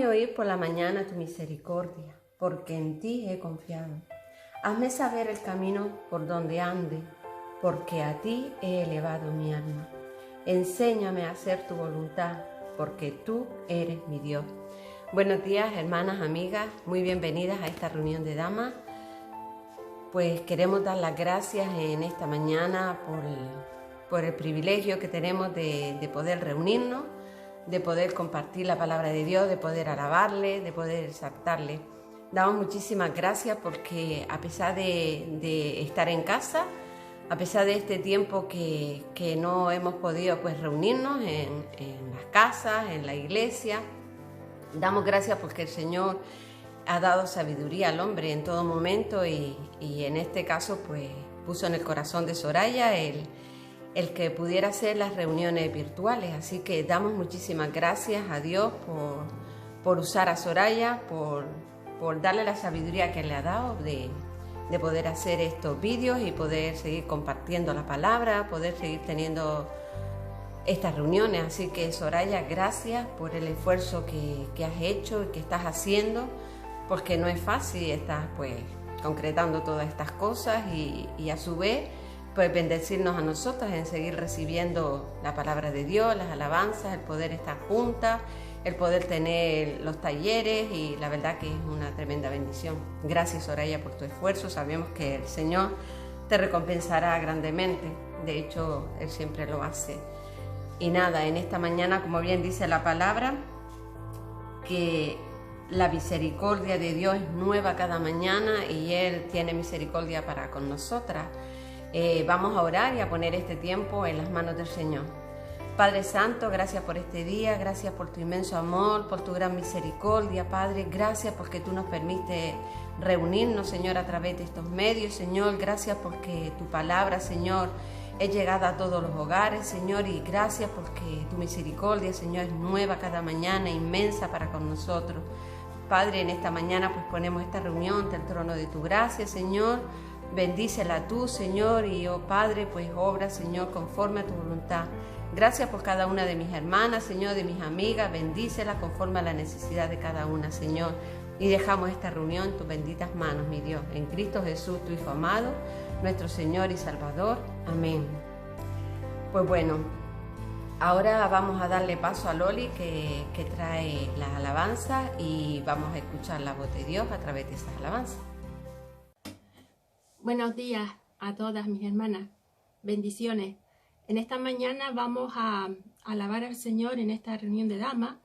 Hazme oír por la mañana tu misericordia, porque en ti he confiado. Hazme saber el camino por donde ande, porque a ti he elevado mi alma. Enséñame a hacer tu voluntad, porque tú eres mi Dios. Buenos días, hermanas, amigas, muy bienvenidas a esta reunión de damas. Pues queremos dar las gracias en esta mañana por el privilegio que tenemos de poder reunirnos, de poder compartir la palabra de Dios, de poder alabarle, de poder exaltarle. Damos muchísimas gracias porque a pesar de estar en casa, a pesar de este tiempo que no hemos podido reunirnos en las casas, en la iglesia, damos gracias porque el Señor ha dado sabiduría al hombre en todo momento y en este caso puso en el corazón de Soraya el que pudiera hacer las reuniones virtuales. Así que damos muchísimas gracias a Dios por usar a Soraya, por darle la sabiduría que le ha dado de poder hacer estos vídeos y poder seguir compartiendo la palabra, poder seguir teniendo estas reuniones. Así que Soraya, gracias por el esfuerzo que has hecho y que estás haciendo, porque no es fácil, estás concretando todas estas cosas y a su vez bendecirnos a nosotras en seguir recibiendo la palabra de Dios, las alabanzas, el poder estar juntas, el poder tener los talleres, y la verdad que es una tremenda bendición. Gracias, Soraya, por tu esfuerzo. Sabemos que el Señor te recompensará grandemente, de hecho Él siempre lo hace. Y nada, en esta mañana, como bien dice la palabra, que la misericordia de Dios es nueva cada mañana y Él tiene misericordia para con nosotras. Vamos a orar y a poner este tiempo en las manos del Señor. Padre Santo, gracias por este día, gracias por tu inmenso amor, por tu gran misericordia, Padre. Gracias porque tú nos permites reunirnos, Señor, a través de estos medios, Señor. Gracias porque tu palabra, Señor, es llegada a todos los hogares, Señor. Y gracias porque tu misericordia, Señor, es nueva cada mañana, inmensa para con nosotros. Padre, en esta mañana ponemos esta reunión ante el trono de tu gracia, Señor. Bendícela tú, Señor, y Padre, obra, Señor, conforme a tu voluntad. Gracias por cada una de mis hermanas, Señor, de mis amigas. Bendícela conforme a la necesidad de cada una, Señor. Y dejamos esta reunión en tus benditas manos, mi Dios. En Cristo Jesús, tu Hijo amado, nuestro Señor y Salvador. Amén. Pues bueno, ahora vamos a darle paso a Loli que trae las alabanzas y vamos a escuchar la voz de Dios a través de esas alabanzas. Buenos días a todas mis hermanas, bendiciones. En esta mañana vamos a alabar al Señor en esta reunión de damas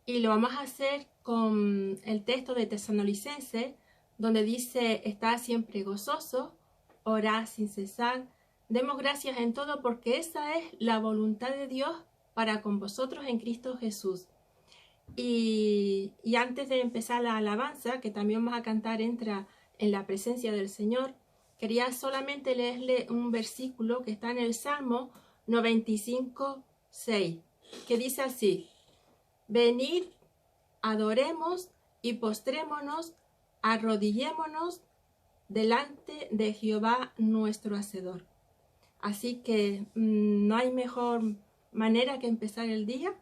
y lo vamos a hacer con el texto de Tesalonicenses, donde dice: estad siempre gozosos, orad sin cesar, demos gracias en todo porque esa es la voluntad de Dios para con vosotros en Cristo Jesús. Y antes de empezar la alabanza, que también vamos a cantar Entra en la presencia del Señor, quería solamente leerle un versículo que está en el Salmo 95:6, que dice así: venid, adoremos y postrémonos, arrodillémonos delante de Jehová nuestro Hacedor. Así que no hay mejor manera que empezar el día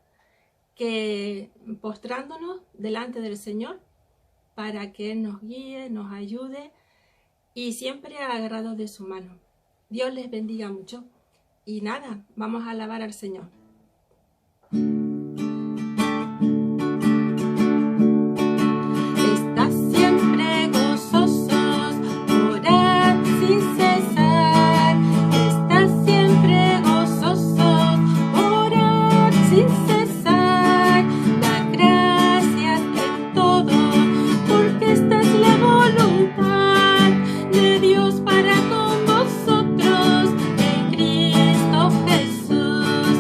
que postrándonos delante del Señor para que Él nos guíe, nos ayude y siempre agarrados de su mano. Dios les bendiga mucho. Y nada, vamos a alabar al Señor. Estad siempre gozosos, orad sin cesar. Estad siempre gozosos, orad sin cesar. Dad gracias en todo, porque esta es la voluntad de Dios para con vosotros en Cristo Jesús.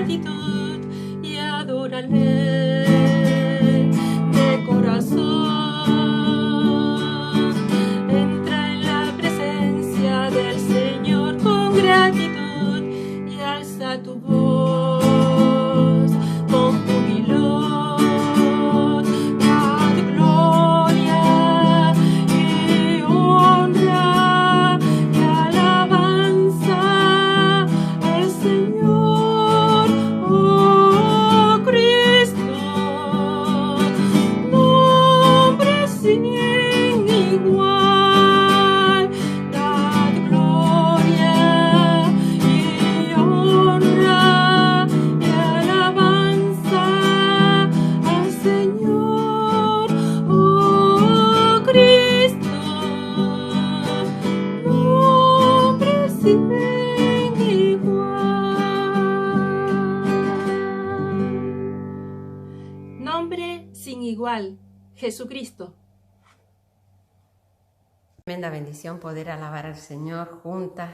gratitud y adórale de corazón. Entra en la presencia del Señor con gratitud y alza tu voz con júbilo. Dad gloria y honra y alabanza al Señor, oh Cristo, nombre sin igual. Dad gloria y honra y alabanza al Señor, oh Cristo, nombre sin igual. Nombre sin igual, Jesucristo. Tremenda bendición poder alabar al Señor juntas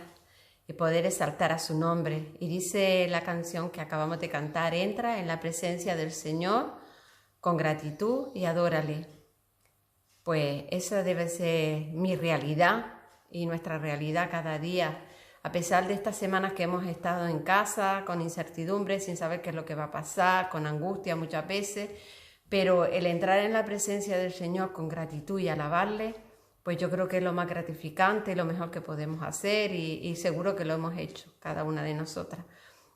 y poder exaltar a su nombre. Y dice la canción que acabamos de cantar: entra en la presencia del Señor con gratitud y adórale. Pues esa debe ser mi realidad y nuestra realidad cada día, a pesar de estas semanas que hemos estado en casa con incertidumbre, sin saber qué es lo que va a pasar, con angustia muchas veces, pero el entrar en la presencia del Señor con gratitud y alabarle, pues yo creo que es lo más gratificante, lo mejor que podemos hacer y seguro que lo hemos hecho cada una de nosotras.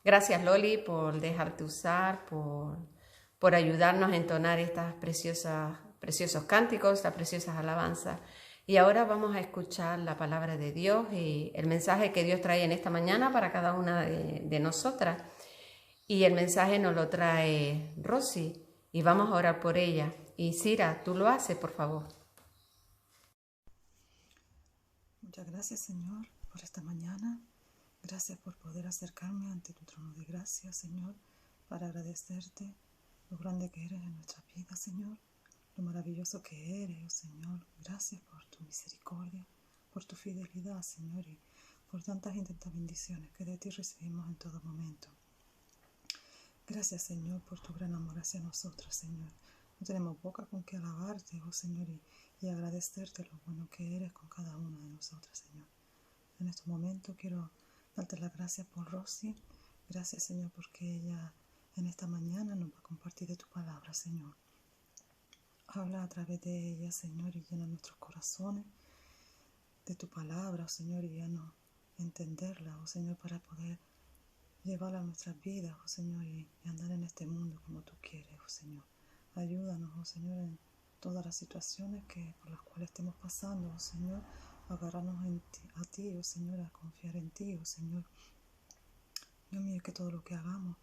Gracias, Loli, por dejarte usar, por ayudarnos a entonar estas preciosos cánticos, estas preciosas alabanzas. Y ahora vamos a escuchar la palabra de Dios y el mensaje que Dios trae en esta mañana para cada una de nosotras. Y el mensaje nos lo trae Rosy y vamos a orar por ella. Y Cira, tú lo haces, por favor. Muchas gracias, Señor, por esta mañana. Gracias por poder acercarme ante tu trono de gracia, Señor, para agradecerte lo grande que eres en nuestra vida, Señor, lo maravilloso que eres, oh Señor. Gracias por tu misericordia, por tu fidelidad, Señor, y por tantas y tantas bendiciones que de ti recibimos en todo momento. Gracias, Señor, por tu gran amor hacia nosotros, Señor. No tenemos boca con que alabarte, oh Señor, y agradecerte lo bueno que eres con cada una de nosotras, Señor. En este momento quiero darte las gracias por Rosy. Gracias, Señor, porque ella en esta mañana nos va a compartir de tu palabra, Señor. Habla a través de ella, Señor, y llena nuestros corazones de tu palabra, oh Señor, y llena entenderla, oh Señor, para poder llevarla a nuestras vidas, oh Señor, y andar en este mundo como tú quieres, oh Señor. Ayúdanos, oh Señor, en todas las situaciones por las cuales estemos pasando, oh Señor, a agarrarnos a ti, oh Señor, a confiar en ti, oh Señor. Dios mío, que todo lo que hagamos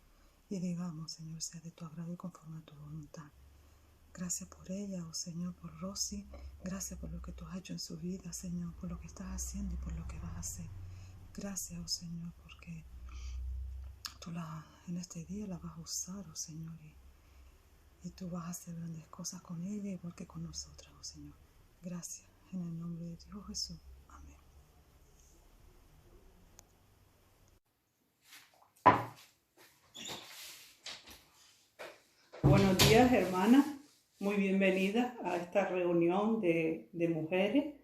y digamos, Señor, sea de tu agrado y conforme a tu voluntad. Gracias por ella, oh Señor, por Rosy. Gracias por lo que tú has hecho en su vida, Señor, por lo que estás haciendo y por lo que vas a hacer. Gracias, oh Señor, porque tú en este día la vas a usar, oh Señor, y tú vas a hacer grandes cosas con ella igual que con nosotras, oh Señor. Gracias, en el nombre de Dios Jesús. Amén. Buenos días, hermanas. Muy bienvenidas a esta reunión de mujeres.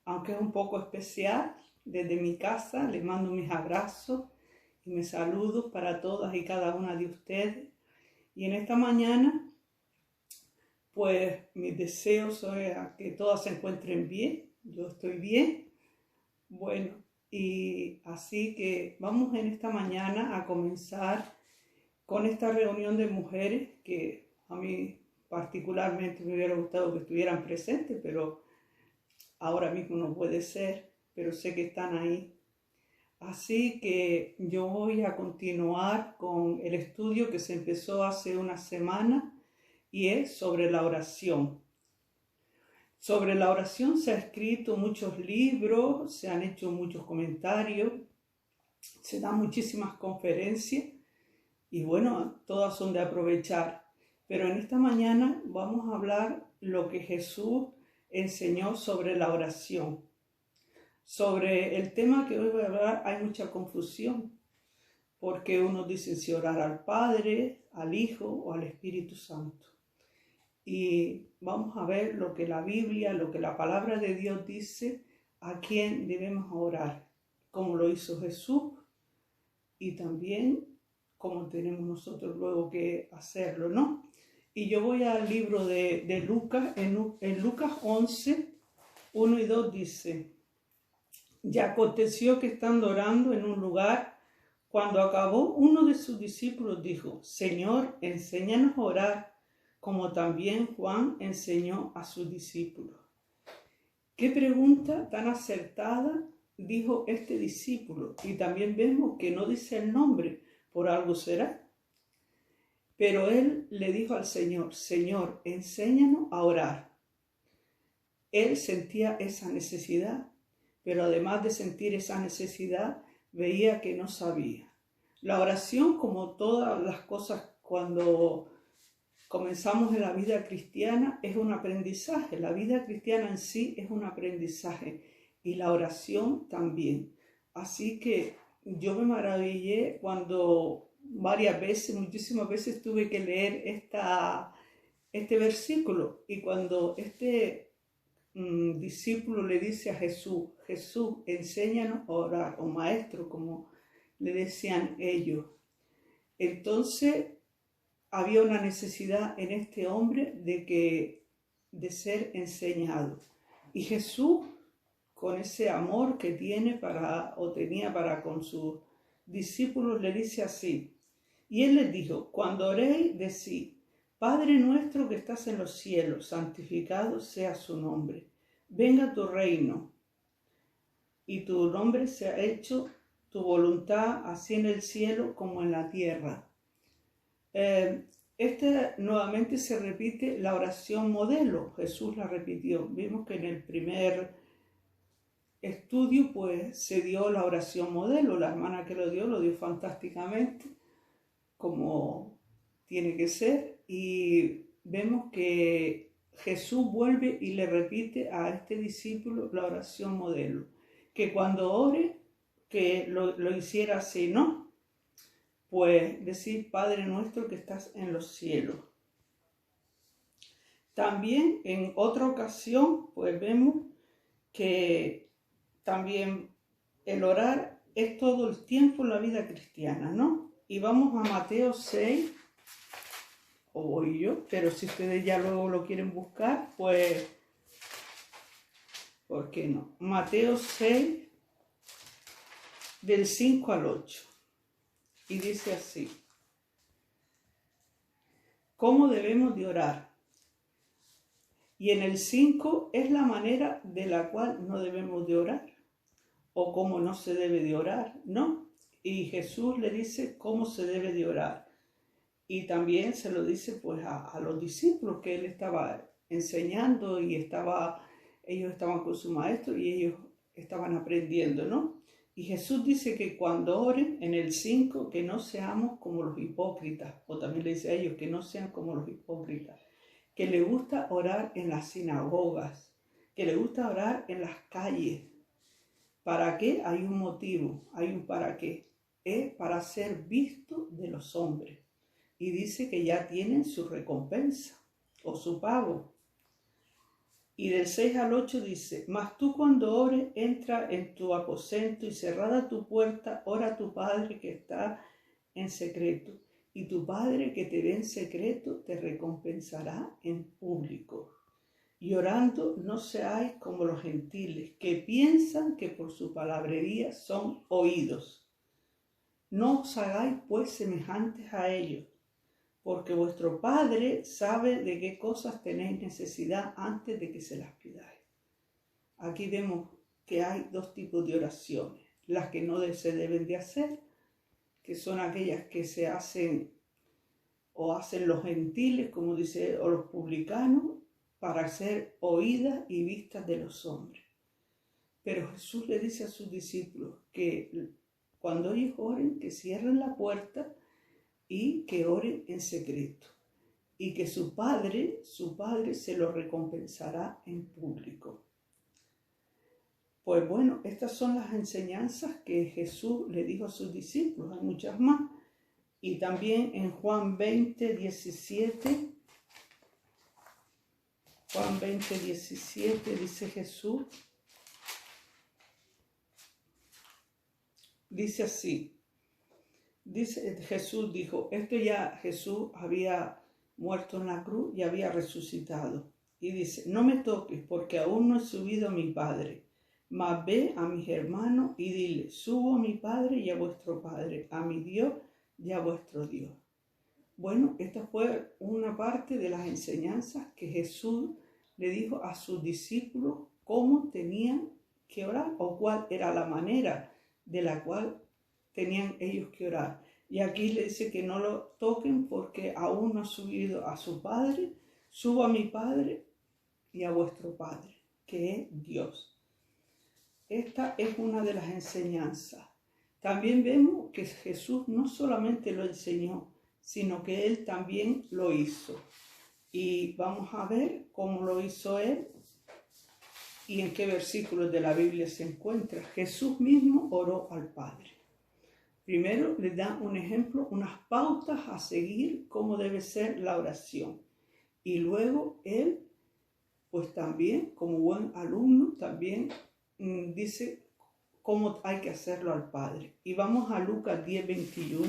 Aunque es un poco especial, desde mi casa les mando mis abrazos y mis saludos para todas y cada una de ustedes. Y en esta mañana, pues mis deseos son que todas se encuentren bien. Yo estoy bien. Bueno, y así que vamos en esta mañana a comenzar con esta reunión de mujeres que a mí particularmente me hubiera gustado que estuvieran presentes, pero ahora mismo no puede ser, pero sé que están ahí. Así que yo voy a continuar con el estudio que se empezó hace una semana y es sobre la oración. Sobre la oración se han escrito muchos libros, se han hecho muchos comentarios, se dan muchísimas conferencias y bueno, todas son de aprovechar. Pero en esta mañana vamos a hablar lo que Jesús enseñó sobre la oración. Sobre el tema que hoy voy a hablar hay mucha confusión, porque unos dicen si orar al Padre, al Hijo o al Espíritu Santo. Y vamos a ver lo que la Biblia, lo que la palabra de Dios dice, a quién debemos orar, como lo hizo Jesús y también como tenemos nosotros luego que hacerlo, ¿no? Y yo voy al libro de Lucas, en Lucas 11, 1 y 2 dice: y aconteció que estando orando en un lugar, cuando acabó, uno de sus discípulos dijo: Señor, enséñanos a orar, como también Juan enseñó a sus discípulos. Qué pregunta tan acertada dijo este discípulo. Y también vemos que no dice el nombre, por algo será. Pero él le dijo al Señor: Señor, enséñanos a orar. Él sentía esa necesidad, pero además de sentir esa necesidad, veía que no sabía. La oración, como todas las cosas cuando comenzamos en la vida cristiana, es un aprendizaje. La vida cristiana en sí es un aprendizaje y la oración también. Así que yo me maravillé cuando varias veces, muchísimas veces tuve que leer este versículo, y cuando este discípulo le dice a Jesús: Jesús, enséñanos a orar, o maestro, como le decían ellos. Entonces había una necesidad en este hombre de ser enseñado. Y Jesús, con ese amor que tenía para con sus discípulos, le dice así. Y él les dijo: cuando oréis, decid: Padre nuestro que estás en los cielos, santificado sea su nombre. Venga tu reino, y tu nombre sea hecho tu voluntad, así en el cielo como en la tierra. Nuevamente se repite la oración modelo. Jesús la repitió. Vimos que en el primer estudio pues se dio la oración modelo. La hermana que lo dio fantásticamente, como tiene que ser, y vemos que Jesús vuelve y le repite a este discípulo la oración modelo, que cuando ore, que lo hiciera así, ¿no? Pues decir: Padre nuestro que estás en los cielos. También en otra ocasión pues vemos que también el orar es todo el tiempo en la vida cristiana, ¿no? Y vamos a Mateo 6, o voy yo, pero si ustedes ya luego lo quieren buscar, pues, ¿por qué no? Mateo 6, del 5 al 8. Y dice así: ¿cómo debemos de orar? Y en el 5 es la manera de la cual no debemos de orar, o cómo no se debe de orar, ¿no? Y Jesús le dice cómo se debe de orar. Y también se lo dice pues a los discípulos que él estaba enseñando, y ellos estaban con su maestro y ellos estaban aprendiendo, ¿no? Y Jesús dice que cuando oren, en el 5, que no seamos como los hipócritas, o también le dice a ellos que no sean como los hipócritas, que les gusta orar en las sinagogas, que les gusta orar en las calles. ¿Para qué? Hay un motivo, hay un para qué. Es para ser visto de los hombres. Y dice que ya tienen su recompensa o su pago. Y del 6 al 8 dice: mas tú cuando ores, entra en tu aposento y cerrada tu puerta, ora a tu Padre que está en secreto. Y tu Padre que te ve en secreto te recompensará en público. Y orando no seáis como los gentiles, que piensan que por su palabrería son oídos. No os hagáis pues semejantes a ellos, porque vuestro Padre sabe de qué cosas tenéis necesidad antes de que se las pidáis. Aquí vemos que hay dos tipos de oraciones: las que no se deben de hacer, que son aquellas que se hacen o hacen los gentiles, como dice, o los publicanos, para ser oídas y vistas de los hombres. Pero Jesús le dice a sus discípulos que cuando ellos oren, que cierren la puerta y que oren en secreto, y que su Padre se lo recompensará en público. Pues bueno, estas son las enseñanzas que Jesús le dijo a sus discípulos. Hay muchas más. Y también en Juan 20, 17, Juan 20, 17 dice Jesús, dice así, Jesús dijo, Jesús había muerto en la cruz y había resucitado. Y dice, no me toques porque aún no he subido a mi Padre, mas ve a mis hermanos y dile, subo a mi Padre y a vuestro Padre, a mi Dios y a vuestro Dios. Bueno, esta fue una parte de las enseñanzas que Jesús le dijo a sus discípulos cómo tenían que orar o cuál era la manera de la cual tenían ellos que orar. Y aquí le dice que no lo toquen porque aún no ha subido a su Padre, subo a mi Padre y a vuestro Padre, que es Dios. Esta es una de las enseñanzas. También vemos que Jesús no solamente lo enseñó, sino que Él también lo hizo. Y vamos a ver cómo lo hizo Él y en qué versículos de la Biblia se encuentra. Jesús mismo oró al Padre. Primero le da un ejemplo, unas pautas a seguir, cómo debe ser la oración. Y luego Él, pues también, como buen alumno, también dice cómo hay que hacerlo al Padre. Y vamos a Lucas 10, 21.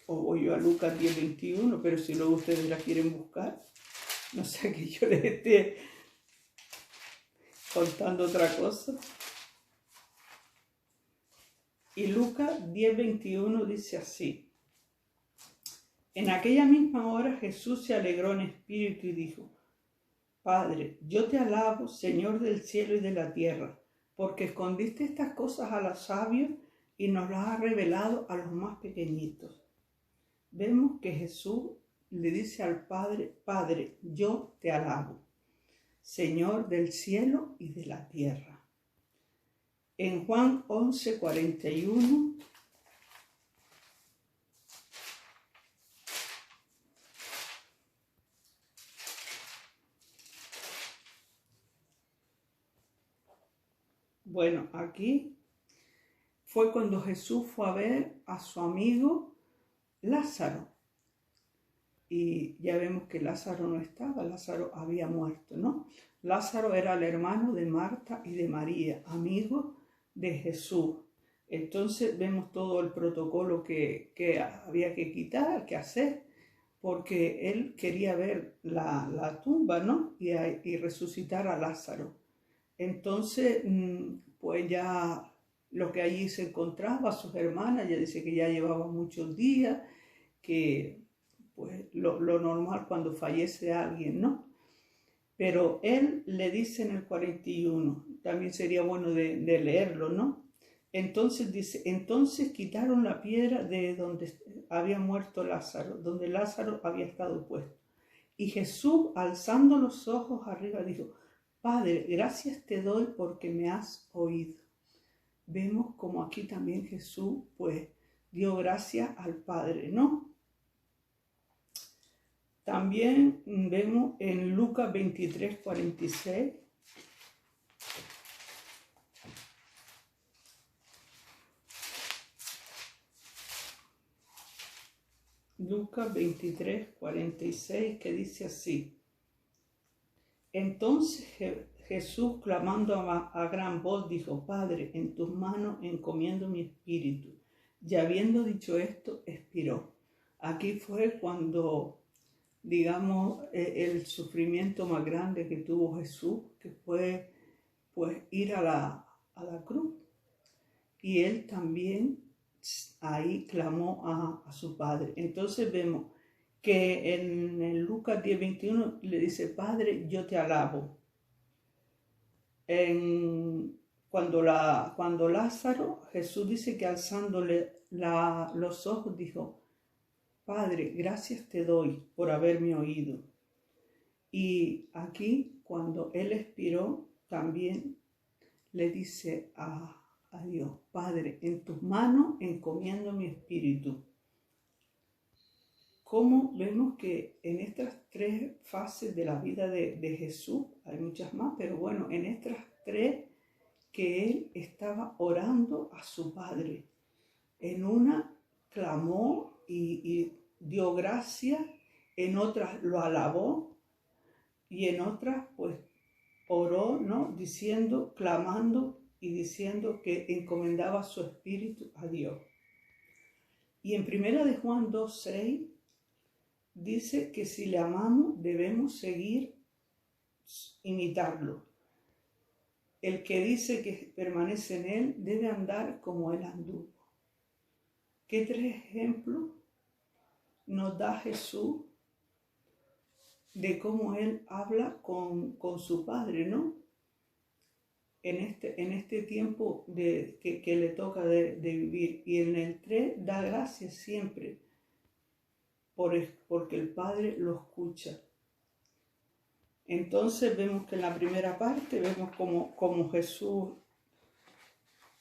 O voy yo a Lucas 10, 21, pero si luego ustedes la quieren buscar, no sé que yo les esté contando otra cosa. Y Lucas 10, 21 dice así. En aquella misma hora Jesús se alegró en espíritu y dijo, Padre, yo te alabo, Señor del cielo y de la tierra, porque escondiste estas cosas a los sabios y nos las has revelado a los más pequeñitos. Vemos que Jesús le dice al Padre, Padre, yo te alabo, Señor del cielo y de la tierra. En Juan 11, 41, bueno, aquí fue cuando Jesús fue a ver a su amigo Lázaro. Y ya vemos que Lázaro no estaba, Lázaro había muerto, ¿no? Lázaro era el hermano de Marta y de María, amigo de Jesús. Entonces vemos todo el protocolo que había que quitar, que hacer, porque él quería ver la tumba, ¿no? Y resucitar a Lázaro. Entonces, pues ya lo que allí se encontraba, sus hermanas, ya dice que ya llevaba muchos días, que pues lo normal cuando fallece alguien, ¿no? Pero él le dice en el 41, también sería bueno de leerlo, ¿no? Entonces dice, entonces quitaron la piedra de donde había muerto Lázaro, donde Lázaro había estado puesto. Y Jesús, alzando los ojos arriba, dijo, Padre, gracias te doy porque me has oído. Vemos como aquí también Jesús, pues, dio gracias al Padre, ¿no? También vemos en Lucas 23, 46. Lucas 23, 46, que dice así. Entonces Jesús, clamando a gran voz, dijo, Padre, en tus manos encomiendo mi espíritu. Y habiendo dicho esto, expiró. Aquí fue cuando, digamos, el sufrimiento más grande que tuvo Jesús, que fue pues ir a la cruz. Y él también ahí clamó a su Padre. Entonces vemos que en Lucas 10, 21 le dice, Padre, yo te alabo. Cuando Lázaro, Jesús dice que alzándole los ojos dijo, Padre, gracias te doy por haberme oído. Y aquí, cuando él expiró, también le dice a Dios, Padre, en tus manos encomiendo mi espíritu. Como vemos que en estas tres fases de la vida de Jesús, hay muchas más, pero bueno, en estas tres que él estaba orando a su Padre. En una clamó y dio gracias, en otras lo alabó y en otras pues oró, ¿no? Diciendo, clamando y diciendo que encomendaba su espíritu a Dios. Y en 1 de Juan 2:6 dice que si le amamos debemos seguir imitarlo. El que dice que permanece en él debe andar como él anduvo. ¿Qué tres ejemplos nos da Jesús de cómo él habla con su Padre, ¿no? En este tiempo que le toca de vivir. Y en el 3 da gracias siempre porque el Padre lo escucha. Entonces vemos que en la primera parte vemos como Jesús,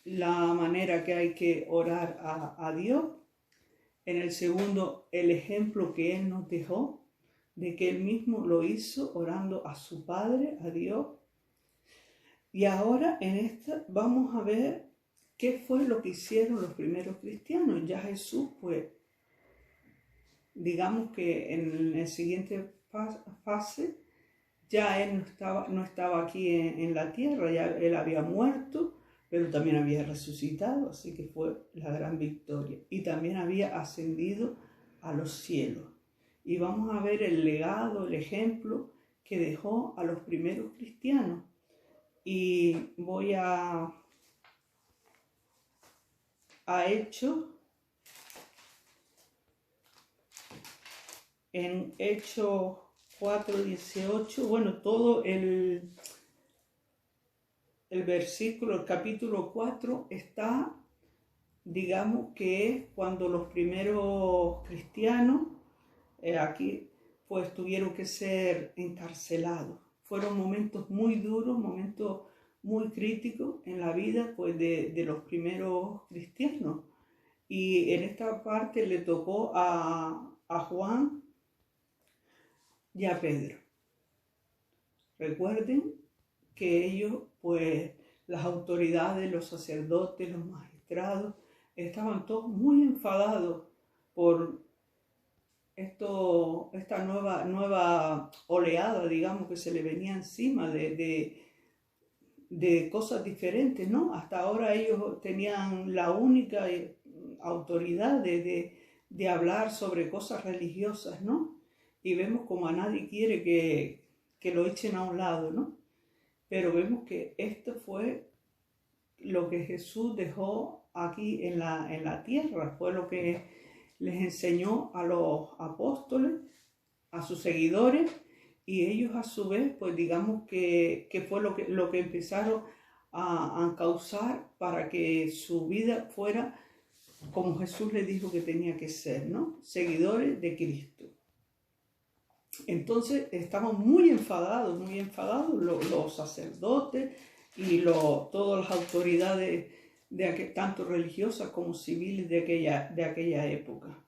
la manera que hay que orar a Dios. En el segundo, el ejemplo que Él nos dejó, de que Él mismo lo hizo orando a su Padre, a Dios. Y ahora en esta vamos a ver qué fue lo que hicieron los primeros cristianos. Ya Jesús, pues, digamos que en la siguiente fase, ya Él no estaba aquí en la tierra, ya Él había muerto, pero también había resucitado, así que fue la gran victoria. Y también había ascendido a los cielos. Y vamos a ver el legado, el ejemplo que dejó a los primeros cristianos. Y voy a Hechos, en Hechos 4:18, bueno, todo el versículo, el capítulo 4 está, digamos que es cuando los primeros cristianos aquí pues tuvieron que ser encarcelados. Fueron momentos muy duros, momentos muy críticos en la vida pues de los primeros cristianos. Y en esta parte le tocó a Juan y a Pedro. Recuerden que ellos, pues las autoridades, los sacerdotes, los magistrados, estaban todos muy enfadados por esta nueva oleada, digamos, que se le venía encima de cosas diferentes, ¿no? Hasta ahora ellos tenían la única autoridad de hablar sobre cosas religiosas, ¿no? Y vemos como a nadie quiere que lo echen a un lado, ¿no? Pero vemos que esto fue lo que Jesús dejó aquí en la tierra, fue lo que les enseñó a los apóstoles, a sus seguidores, y ellos a su vez, pues digamos que fue lo que empezaron a causar para que su vida fuera como Jesús les dijo que tenía que ser, ¿no? Seguidores de Cristo. Entonces estaban muy enfadados los sacerdotes y todas las autoridades tanto religiosas como civiles de aquella época.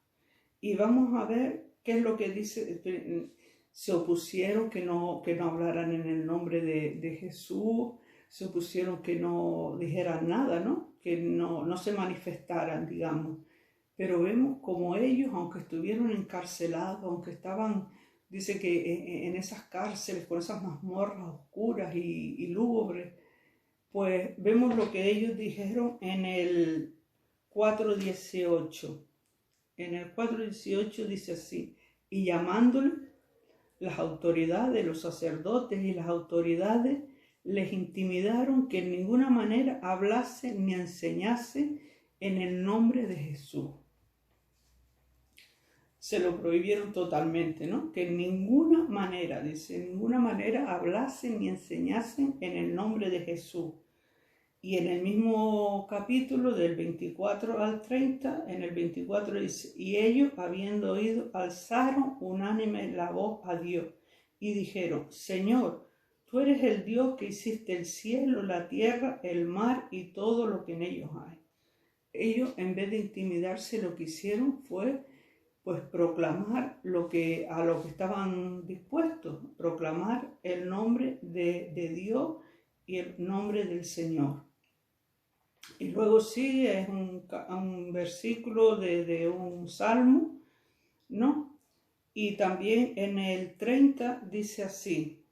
Y vamos a ver qué es lo que dice. Se opusieron que no hablaran en el nombre de Jesús, se opusieron que no dijeran nada, ¿no? Que no se manifestaran, digamos. Pero vemos como ellos, aunque estuvieron encarcelados, aunque estaban, dice que en esas cárceles, con esas mazmorras oscuras y lúgubres, pues vemos lo que ellos dijeron en el 4:18. En el 4:18 dice así: y llamándole las autoridades, los sacerdotes y las autoridades, les intimidaron que en ninguna manera hablase ni enseñase en el nombre de Jesús. Se lo prohibieron totalmente, ¿no? Que en ninguna manera, dice, en ninguna manera hablasen ni enseñasen en el nombre de Jesús. Y en el mismo capítulo, del 24 al 30, en el 24 dice: y ellos, habiendo oído, alzaron unánime la voz a Dios y dijeron: Señor, tú eres el Dios que hiciste el cielo, la tierra, el mar y todo lo que en ellos hay. Ellos, en vez de intimidarse, lo que hicieron fue pues proclamar a lo que estaban dispuestos, proclamar el nombre de Dios y el nombre del Señor. Y luego sí, es un versículo de un salmo, ¿no? Y también en el 30 dice así: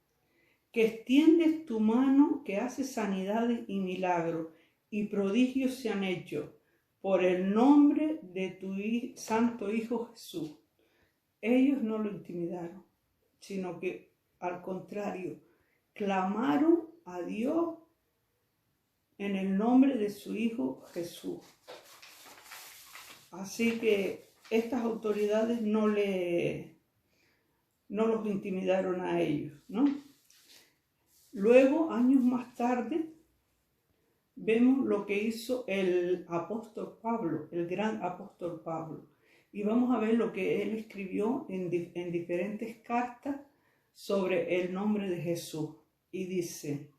que extiendes tu mano, que hace sanidades y milagros, y prodigios se han hecho, por el nombre de tu santo Hijo Jesús. Ellos no lo intimidaron, sino que al contrario, clamaron a Dios en el nombre de su Hijo Jesús. Así que estas autoridades no los intimidaron a ellos, ¿no? Luego, años más tarde, vemos lo que hizo el apóstol Pablo, el gran apóstol Pablo. Y vamos a ver lo que él escribió en diferentes cartas sobre el nombre de Jesús. Y dice,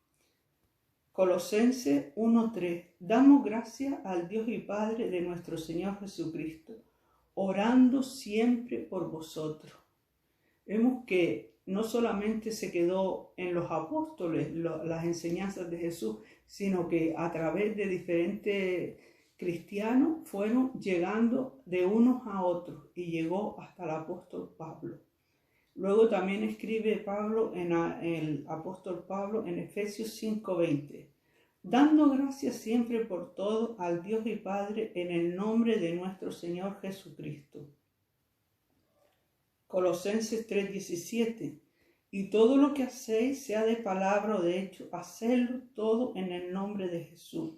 Colosenses 1:3, damos gracias al Dios y Padre de nuestro Señor Jesucristo, orando siempre por vosotros. Vemos que no solamente se quedó en los apóstoles las enseñanzas de Jesús, sino que a través de diferentes cristianos fueron llegando de unos a otros y llegó hasta el apóstol Pablo. Luego también escribe el apóstol Pablo en Efesios 5:20, dando gracias siempre por todo al Dios y Padre en el nombre de nuestro Señor Jesucristo. Colosenses 3:17, y todo lo que hacéis, sea de palabra o de hecho, hacedlo todo en el nombre de Jesús,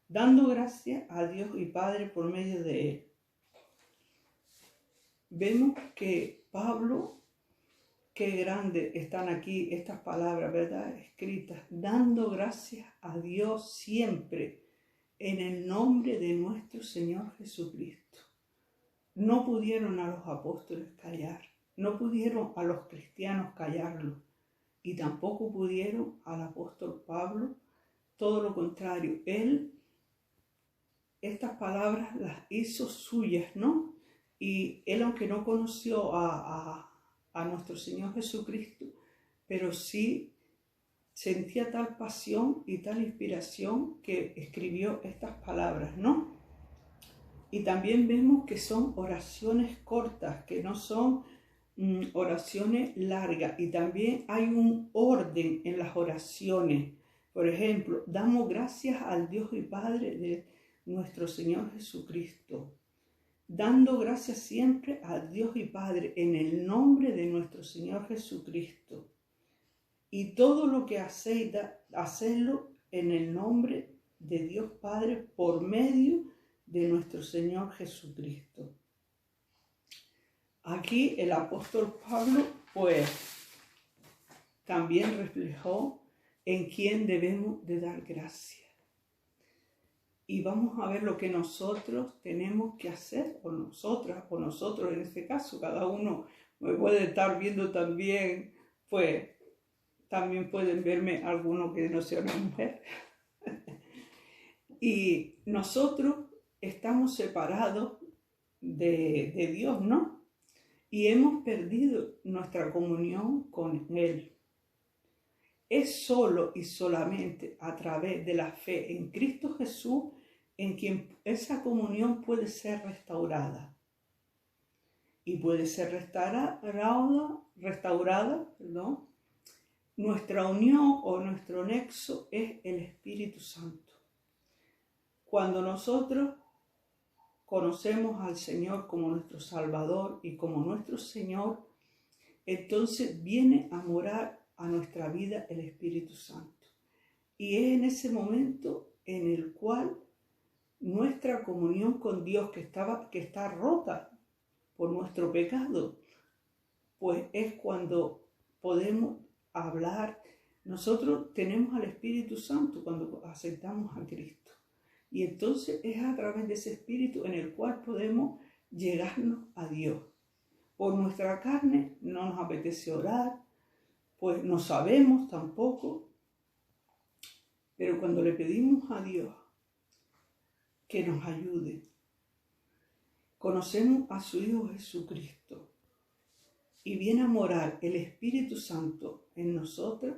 dando gracias a Dios y Padre por medio de él. Vemos que Pablo, qué grande están aquí estas palabras, ¿verdad? Escritas, dando gracias a Dios siempre en el nombre de nuestro Señor Jesucristo. No pudieron a los apóstoles callar, no pudieron a los cristianos callarlo, y tampoco pudieron al apóstol Pablo, todo lo contrario. Él, estas palabras las hizo suyas, ¿no? Y él, aunque no conoció a nuestro Señor Jesucristo, pero sí sentía tal pasión y tal inspiración que escribió estas palabras, ¿no? Y también vemos que son oraciones cortas, que no son oraciones largas, y también hay un orden en las oraciones. Por ejemplo, damos gracias al Dios y Padre de nuestro Señor Jesucristo, dando gracias siempre a Dios y Padre en el nombre de nuestro Señor Jesucristo. Y todo lo que hacéis, hacedlo en el nombre de Dios Padre por medio de nuestro Señor Jesucristo. Aquí el apóstol Pablo, pues, también reflejó en quién debemos de dar gracias. Y vamos a ver lo que nosotros tenemos que hacer, o nosotras, o nosotros en este caso. Cada uno me puede estar viendo también, pues, también pueden verme alguno que no sea una mujer. Y nosotros estamos separados de Dios, ¿no? Y hemos perdido nuestra comunión con Él. Es solo y solamente a través de la fe en Cristo Jesús en quien esa comunión puede ser restaurada. Y puede ser restaurada, nuestra unión o nuestro nexo es el Espíritu Santo. Cuando nosotros conocemos al Señor como nuestro Salvador y como nuestro Señor, entonces viene a morar a nuestra vida el Espíritu Santo. Y es en ese momento en el cual nuestra comunión con Dios, que está rota por nuestro pecado, pues es cuando podemos hablar. Nosotros tenemos al Espíritu Santo cuando aceptamos a Cristo. Y entonces es a través de ese Espíritu en el cual podemos llegarnos a Dios. Por nuestra carne no nos apetece orar, pues no sabemos tampoco. Pero cuando le pedimos a Dios que nos ayude, conocemos a su Hijo Jesucristo y viene a morar el Espíritu Santo en nosotros,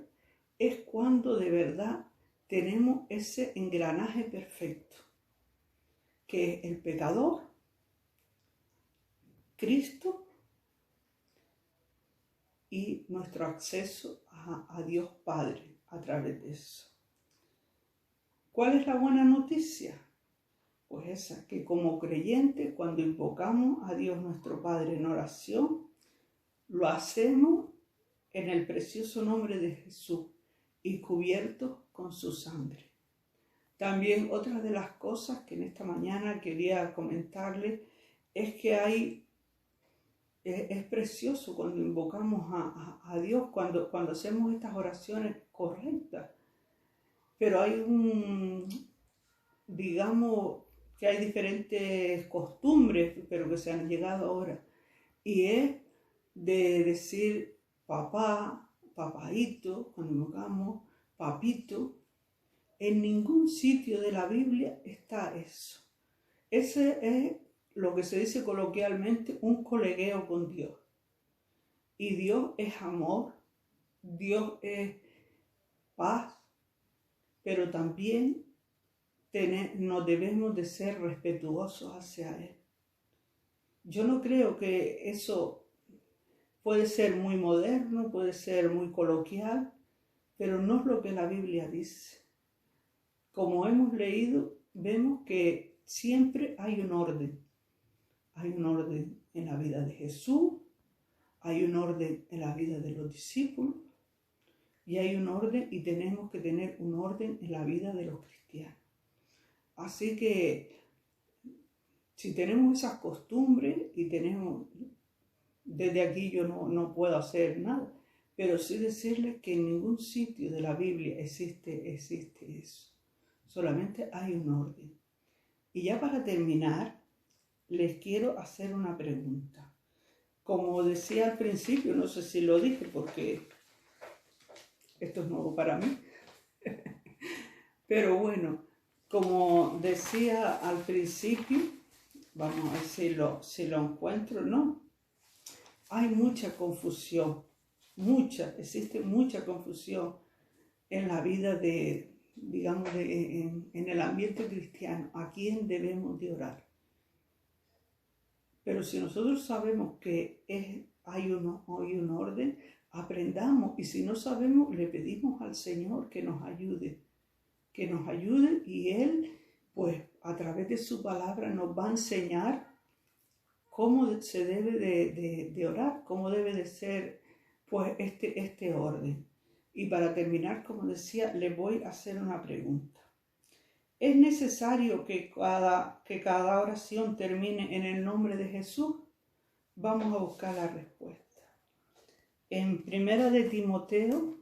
es cuando de verdad tenemos ese engranaje perfecto, que es el pecador, Cristo y nuestro acceso a Dios Padre a través de eso. ¿Cuál es la buena noticia? Pues esa, que como creyentes, cuando invocamos a Dios nuestro Padre en oración, lo hacemos en el precioso nombre de Jesús y cubiertos con su sangre. También otra de las cosas que en esta mañana quería comentarles es que es precioso cuando invocamos a Dios, cuando hacemos estas oraciones correctas. Pero hay digamos que hay diferentes costumbres, pero que se han llegado ahora. Y es de decir papá, papaíto, cuando invocamos papito. En ningún sitio de la Biblia está eso. Ese es lo que se dice coloquialmente un colegueo con Dios. Y Dios es amor, Dios es paz, pero también nos debemos de ser respetuosos hacia Él. Yo no creo que eso puede ser muy moderno, puede ser muy coloquial, pero no es lo que la Biblia dice. Como hemos leído, vemos que siempre hay un orden. Hay un orden en la vida de Jesús, hay un orden en la vida de los discípulos, y hay un orden, y tenemos que tener un orden en la vida de los cristianos. Así que, si tenemos esas costumbres, y desde aquí yo no puedo hacer nada, pero sí decirles que en ningún sitio de la Biblia existe eso. Solamente hay un orden. Y ya para terminar, les quiero hacer una pregunta. Como decía al principio, no sé si lo dije porque esto es nuevo para mí, pero bueno, como decía al principio, vamos a ver si lo encuentro, ¿no? Hay mucha confusión, existe mucha confusión en la vida en el ambiente cristiano. ¿A quién debemos de orar? Pero si nosotros sabemos que hay un orden, aprendamos, y si no sabemos, le pedimos al Señor que nos ayude, y Él, pues a través de su palabra nos va a enseñar cómo se debe de orar, cómo debe de ser pues este orden. Y para terminar, como decía, le voy a hacer una pregunta. ¿Es necesario que cada oración termine en el nombre de Jesús? Vamos a buscar la respuesta. En 1 de Timoteo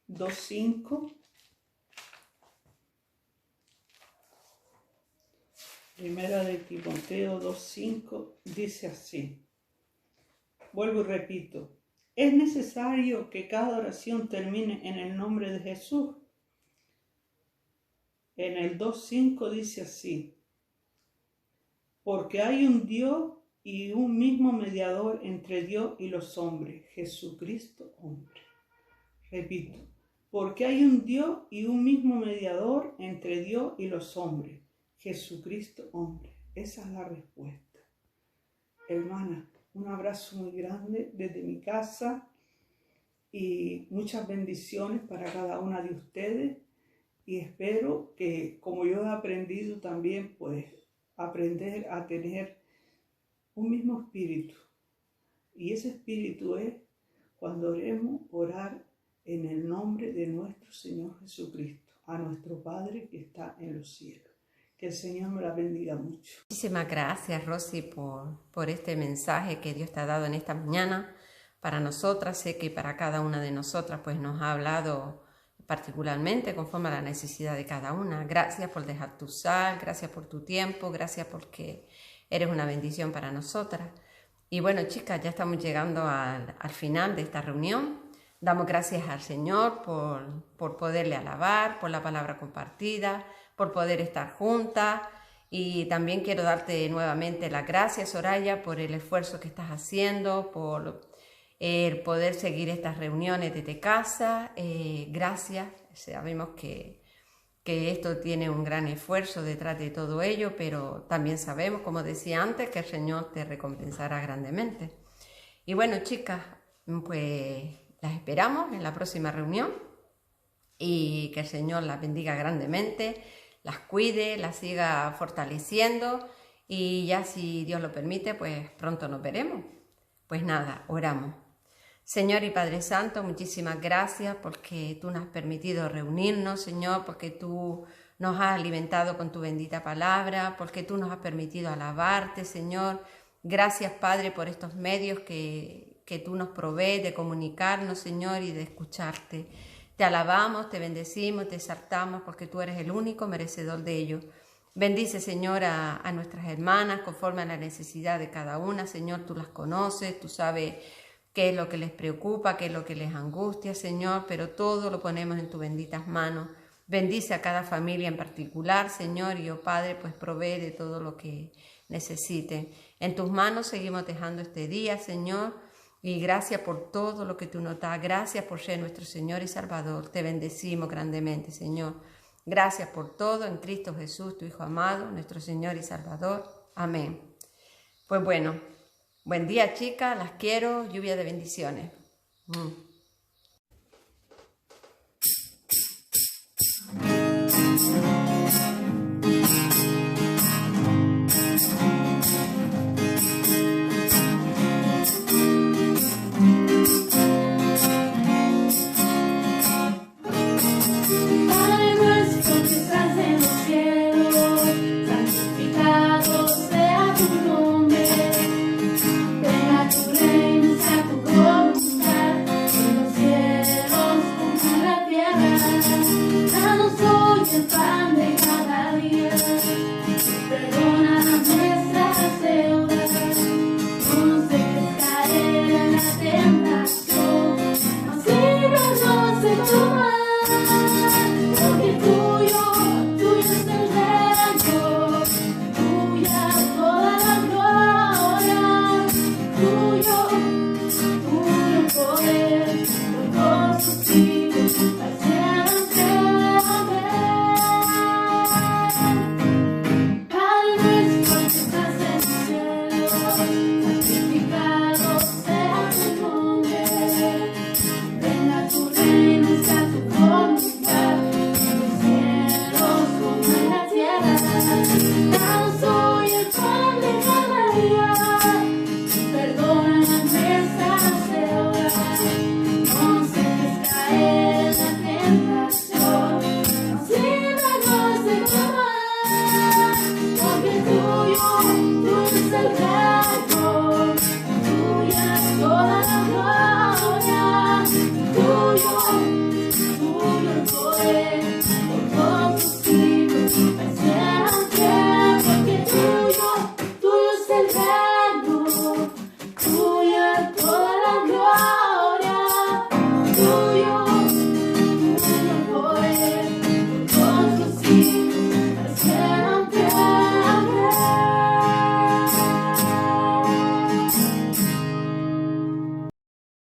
2:5, Primera de Timoteo 2:5 dice así. Vuelvo y repito. ¿Es necesario que cada oración termine en el nombre de Jesús? En el 2:5 dice así. Porque hay un Dios y un mismo mediador entre Dios y los hombres, Jesucristo hombre. Repito. Porque hay un Dios y un mismo mediador entre Dios y los hombres, Jesucristo hombre. Esa es la respuesta. Hermana, un abrazo muy grande desde mi casa y muchas bendiciones para cada una de ustedes, y espero que, como yo he aprendido también, pues aprender a tener un mismo espíritu, y ese espíritu es cuando oremos, orar en el nombre de nuestro Señor Jesucristo, a nuestro Padre que está en los cielos. Que el Señor me la bendiga mucho. Muchísimas gracias, Rosy, por este mensaje que Dios te ha dado en esta mañana para nosotras. Sé que para cada una de nosotras pues nos ha hablado particularmente conforme a la necesidad de cada una. Gracias por dejar tu sal, gracias por tu tiempo, gracias porque eres una bendición para nosotras. Y bueno, chicas, ya estamos llegando al final de esta reunión. Damos gracias al Señor por poderle alabar, por la palabra compartida, por poder estar juntas, y también quiero darte nuevamente las gracias, Soraya, por el esfuerzo que estás haciendo, por el poder seguir estas reuniones desde casa. Gracias, sabemos que que esto tiene un gran esfuerzo detrás de todo ello, pero también sabemos, como decía antes, que el Señor te recompensará grandemente. Y bueno, chicas, pues las esperamos en la próxima reunión y que el Señor las bendiga grandemente, las cuide, las siga fortaleciendo y ya si Dios lo permite, pues pronto nos veremos. Pues nada, oramos. Señor y Padre Santo, muchísimas gracias porque tú nos has permitido reunirnos, Señor, porque tú nos has alimentado con tu bendita palabra, porque tú nos has permitido alabarte, Señor. Gracias, Padre, por estos medios que tú nos provees de comunicarnos, Señor, y de escucharte. Te alabamos, te bendecimos, te exaltamos porque tú eres el único merecedor de ello. Bendice, Señor, a nuestras hermanas conforme a la necesidad de cada una. Señor, tú las conoces, tú sabes qué es lo que les preocupa, qué es lo que les angustia, Señor, pero todo lo ponemos en tus benditas manos. Bendice a cada familia en particular, Señor, y oh Padre, pues provee de todo lo que necesiten. En tus manos seguimos dejando este día, Señor, y gracias por todo lo que tú nos das. Gracias por ser nuestro Señor y Salvador. Te bendecimos grandemente, Señor. Gracias por todo en Cristo Jesús, tu Hijo amado, nuestro Señor y Salvador. Amén. Pues bueno, buen día, chicas, las quiero, lluvia de bendiciones. Tuyo es el reino.